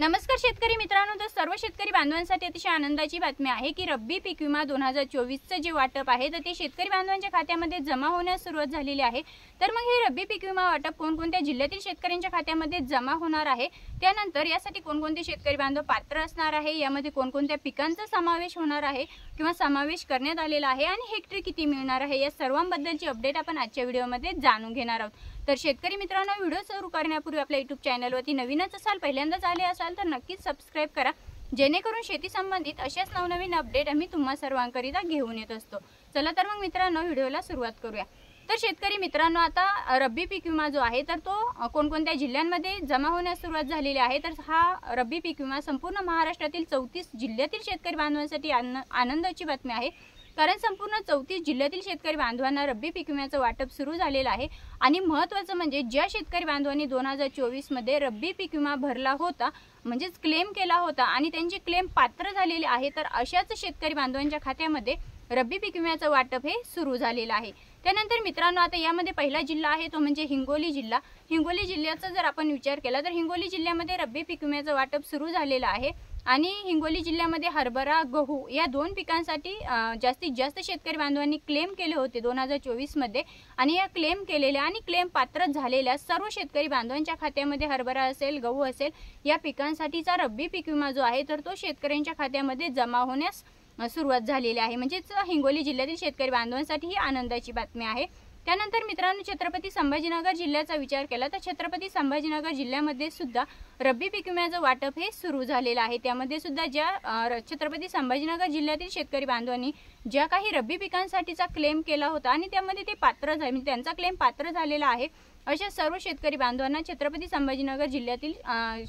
नमस्कार शेतकरी मित्रांनो, तर सर्व शेतकरी बांधवांसाठी अतिशय आनंदाची बातमी आहे की रब्बी पीक विमा 2024चं जे वाटप आहे तर ते शेतकरी बांधवांच्या खात्यामध्ये जमा होण्यास सुरुवात झालेली आहे। तर मग हे रब्बी पीक विमा वाटप कोणकोणत्या जिल्ह्यातील शेतकऱ्यांच्या खात्यामध्ये जमा होणार आहे, त्यानंतर यासाठी कोणकोणते शेतकरी बांधव पात्र असणार आहे, यामध्ये कोणकोणत्या पिकांचा समावेश होणार आहे किंवा समावेश करण्यात आलेला आहे आणि हेक्टरी किती मिळणार आहे, या सर्वांबद्दलची अपडेट आपण आजच्या व्हिडिओमध्ये जाणून घेणार आहोत। तर शेतकरी मित्रांनो, व्हिडिओ सुरू करण्यापूर्वी आपल्या YouTube चॅनलवरती नवीनच असाल, पहिल्यांदाच आले असाल तर नक्कीच सबस्क्राइब करा, जेणेकरून शेती संबंधित अशाच नवनवीन अपडेट आम्ही तुम्हा सर्वांकरिता घेऊन येत असतो। चला तर मग मित्रांनो, व्हिडिओला सुरुवात करूया। तर शेतकरी मित्रांनो, आता रब्बी पीक विमा जो आहे तर तो कोणकोणत्या जिल्ह्यांमध्ये जमा होण्यास सुरुवात झालेली आहे, तर हा रब्बी पीक विमा संपूर्ण महाराष्ट्रातील 34 जिल्ह्यातील शेतकरी बांधवांसाठी आनंदाची बातमी आहे। कारण संपूर्ण 34 जिल्ह्यातील शेतकरी बांधवांना रब्बी पीक विम्याचं वाटप सुरू झालेलं आहे। आणि महत्त्वाचं म्हणजे ज्या शेतकरी बांधवांनी 2024 मध्ये रब्बी पीक विमा भरला होता, म्हणजेच क्लेम केला होता आणि त्यांचे क्लेम पात्र झालेले आहे, तर अशाच शेतकरी बांधवांच्या खात्यामध्ये रब्बी पीक विम्याचं वाटप हे सुरू झालेलं आहे। त्यानंतर मित्रांनो, आता यामध्ये पहिला जिल्हा आहे तो म्हणजे हिंगोली जिल्हा। हिंगोली जिल्ह्याचा जर आपण विचार केला तर हिंगोली जिल्ह्यामध्ये रब्बी पीक विम्याचं वाटप सुरू झालेलं आहे आणि हिंगोली जिल्ह्यामध्ये हरभरा, गहू या दोन पिकांसाठी जास्तीत जास्त शेतकरी बांधवांनी क्लेम केले होते 2024 मध्ये। आणि या क्लेम केलेल्या आणि क्लेम पात्र झालेल्या सर्व शेतकरी बांधवांच्या खात्यामध्ये हरभरा असेल, गहू असेल या पिकांसाठीचा रब्बी पीक विमा जो आहे तर तो शेतकऱ्यांच्या खात्यामध्ये जमा होण्यास सुरुवात झालेली आहे। म्हणजेच हिंगोली जिल्ह्यातील शेतकरी बांधवांसाठी ही आनंदाची बातमी आहे। त्यानंतर मित्रांनो, छत्रपती संभाजीनगर जिल्ह्याचा विचार केला तर छत्रपती संभाजीनगर जिल्ह्यामध्ये सुद्धा रब्बी पीक विम्याचं वाटप हे सुरू झालेलं आहे। त्यामध्ये सुद्धा ज्या छत्रपती संभाजीनगर जिल्ह्यातील शेतकरी बांधवांनी ज्या काही रब्बी पिकांसाठीचा क्लेम केला होता आणि त्यामध्ये ते पात्र झाले, म्हणजे त्यांचा क्लेम पात्र झालेला आहे, अशा सर्व शेतकरी बांधवांना छत्रपती संभाजीनगर जिल्ह्यातील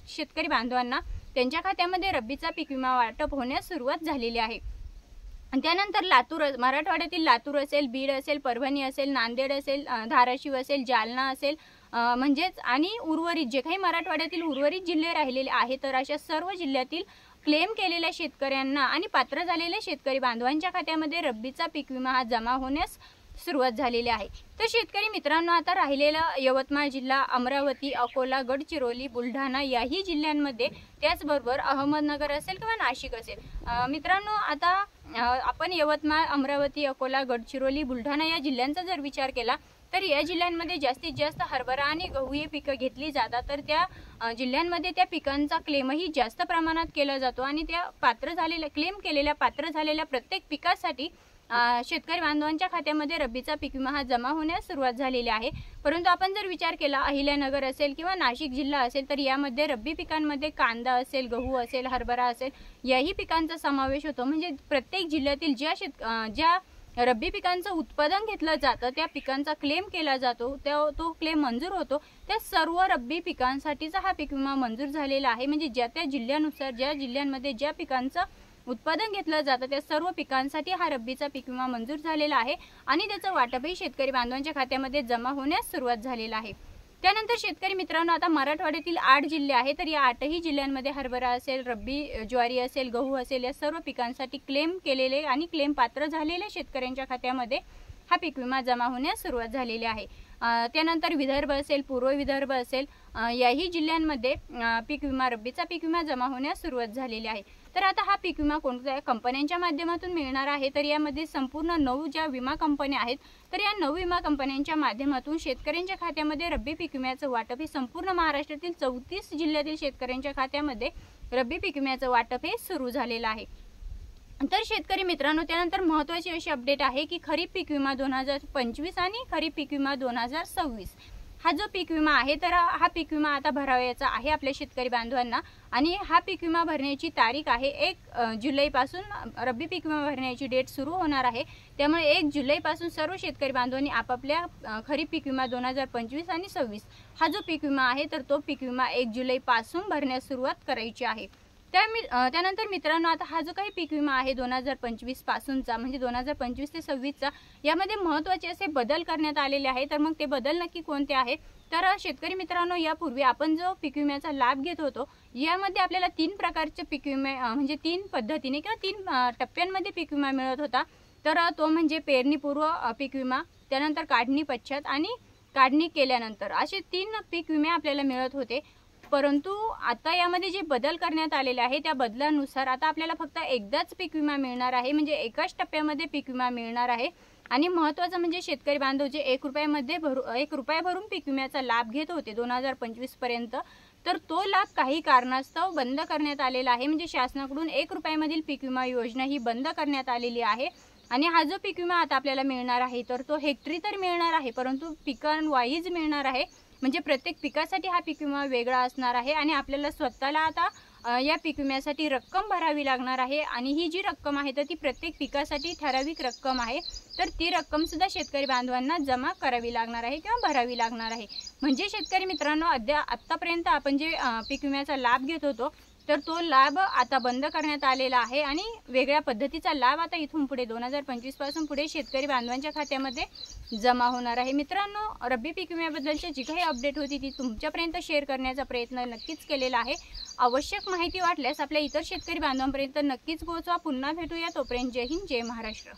शेतकरी बांधवांना त्यांच्या खात्यामध्ये रब्बीचा पीक विमा वाटप होण्यास सुरुवात झालेली आहे। त्यानंतर लातूर, मराठवाड्यातील लातूर असेल, बीड असेल, परभणी असेल, नांदेड असेल, धाराशिव असेल, जालना असेल, म्हणजेच आणि उर्वरित जे काही मराठवाड्यातील उर्वरित जिल्हे राहिलेले आहेत, तर अशा सर्व जिल्ह्यातील क्लेम केलेल्या शेतकऱ्यांना आणि पात्र झालेल्या शेतकरी बांधवांच्या खात्यामध्ये रब्बीचा पीक विमा हा जमा होण्यास सुरुवात झालेली आहे। तर शेतकरी मित्रांनो, आता राहिलेला यवतमाळ जिल्हा, अमरावती, अकोला, गडचिरोली, बुलढाणा याही जिल्ह्यांमध्ये, त्याचबरोबर अहमदनगर असेल किंवा नाशिक असेल, मित्रांनो आता आपण यवतमाळ, अमरावती, अकोला, गडचिरोली, बुलढाणा या जिल्ह्यांचा जर विचार केला तर या जिल्ह्यांमध्ये जास्तीत जास्त हरभरा आणि गहू हे पिकं घेतली जातात। तर त्या जिल्ह्यांमध्ये त्या पिकांचा क्लेमही जास्त प्रमाणात केला जातो आणि त्या पात्र झालेल्या, क्लेम केलेल्या, पात्र झालेल्या प्रत्येक पिकासाठी शेतकरी बांधवांच्या खात्यामध्ये रब्बीचा पीक विमा हा जमा होण्यास सुरुवात झालेली आहे। परंतु आपण जर विचार केला अहिल्यानगर असेल किंवा नाशिक जिल्हा असेल तर यामध्ये रब्बी पिकांमध्ये कांदा असेल, गहू असेल, हरभरा असेल याही पिकांचा समावेश होतो। म्हणजे प्रत्येक जिल्ह्यातील ज्या रब्बी पिकांचं उत्पादन घेतलं जातं, त्या पिकांचा क्लेम केला जातो, तो क्लेम मंजूर होतो, त्या सर्व रब्बी पिकांसाठीचा हा पीक विमा मंजूर झालेला आहे। म्हणजे ज्या त्या जिल्ह्यानुसार, ज्या जिल्ह्यांमध्ये ज्या पिकांचं उत्पादन घेतलं जातं त्या सर्व पिकांसाठी हा रब्बीचा पीक विमा मंजूर झालेला आहे आणि त्याचं वाटपही शेतकरी बांधवांच्या खात्यामध्ये जमा होण्यास सुरुवात झालेला आहे। त्यानंतर शेतकरी मित्रांनो, आता मराठवाड्यातील 8 जिल्हे आहेत, तर या 8ही जिल्ह्यांमध्ये हरभरा असेल, रब्बी ज्वारी असेल, गहू असेल या सर्व पिकांसाठी क्लेम केलेले आणि क्लेम पात्र झालेल्या शेतकऱ्यांच्या खात्यामध्ये हा पीक विमा जमा होण्यास सुरुवात झालेली आहे। त्यानंतर विदर्भ असेल, पूर्व विदर्भ असेल याही जिल्ह्यांमध्ये पीक विमा, रब्बीचा पीक विमा जमा होण्यास सुरुवात झालेली आहे। तर आता हा पीक विमा कोणत्या कंपन्यांच्या माध्यमातून मिळणार आहे, तर यामध्ये संपूर्ण 9 ज्या विमा कंपन्या आहेत, तर या 9 विमा कंपन्यांच्या माध्यमातून शेतकऱ्यांच्या खात्यामध्ये रब्बी पीक विम्याचं वाटप हे संपूर्ण महाराष्ट्रातील 34 जिल्ह्यातील शेतकऱ्यांच्या खात्यामध्ये रब्बी पीक विम्याचं वाटप हे सुरू झालेलं आहे। तर शेतकरी मित्रांनो, त्यानंतर महत्त्वाची अशी अपडेट आहे की खरीप पीक विमा 2025 आणि खरीप पीक विमा 2026 हा जो पीक विमा आहे तर हा पीक विमा आता भरावयाचा आहे आपल्या शेतकरी बांधवांना। आणि हा पीक विमा भरण्याची तारीख आहे 1 जुलैपासून रब्बी पीक विमा भरण्याची डेट सुरू होणार आहे। त्यामुळे 1 जुलैपासून सर्व शेतकरी बांधवांनी आपापल्या खरीप पीक विमा 2025 आणि 26 हा जो पीक विमा आहे तर तो पीक विमा 1 जुलैपासून भरण्यास सुरुवात करायची आहे। त्यानंतर मित्रांनो, आता हा जो काही पीक विमा आहे 2025 पासूनचा, म्हणजे 2025 ते 26चा, यामध्ये महत्त्वाचे असे बदल करण्यात आलेले आहे। तर मग ते बदल नक्की कोणते आहेत, तर शेतकरी मित्रांनो, यापूर्वी आपण जो पीक विम्याचा लाभ घेत होतो यामध्ये आपल्याला 3 प्रकारचे पीक विमे, म्हणजे 3 पद्धतीने किंवा 3 टप्प्यांमध्ये पीक विमा मिळत होता। तर तो म्हणजे पेरणीपूर्व पीक विमा, त्यानंतर काढणी पश्चात आणि काढणी केल्यानंतर, असे 3 पीक विमे आपल्याला मिळत होते। परंतु आता यामध्ये जे बदल करण्यात आलेले आहे त्या बदलानुसार आता आपल्याला फक्त एकदाच पीक विमा मिळणार आहे, म्हणजे एकाच टप्प्यामध्ये पीक विमा मिळणार आहे। आणि महत्त्वाचं म्हणजे शेतकरी बांधव जे 1 रुपया भरून पीक विम्याचा लाभ घेत होते 2025 पर्यंत, तर तो लाभ काही कारणास्तव बंद करण्यात आलेला आहे। म्हणजे शासनाकडून 1 रुपयामधील पीक विमा योजना ही बंद करण्यात आलेली आहे। आणि हा जो पीक विमा आता आपल्याला मिळणार आहे तर तो हेक्टरी तर मिळणार आहे, परंतु पिकांवाईज मिळणार आहे। म्हणजे प्रत्येक पिकासाठी हा पीक विमा वेगळा असणार आहे आणि आपल्याला स्वतःला आता या पीक विम्यासाठी रक्कम भरावी लागणार आहे। आणि ही जी रक्कम आहे तर ती प्रत्येक पिकासाठी ठराविक रक्कम आहे, तर ती रक्कम सुद्धा शेतकरी बांधवांना जमा करावी लागणार आहे किंवा भरावी लागणार आहे। म्हणजे शेतकरी मित्रांनो, आतापर्यंत आपण जे पीक विम्याचा लाभ घेत होतो तर तो लाभ आता बंद करण्यात आलेला आहे आणि वेगळ्या पद्धतीचा लाभ आता इथून पुढे 2025 पासून पुढे शेतकरी बांधवांच्या खात्यामध्ये जमा होणार आहे। मित्रांनो, रब्बी पीक विम्याबद्दलची जी काही अपडेट होती ती तुमच्यापर्यंत शेअर करण्याचा प्रयत्न नक्कीच केलेला आहे। आवश्यक माहिती वाटल्यास आपल्या इतर शेतकरी बांधवांपर्यंत नक्कीच पोहोचवा। पुन्हा भेटूया, तोपर्यंत जय हिंद, जय महाराष्ट्र।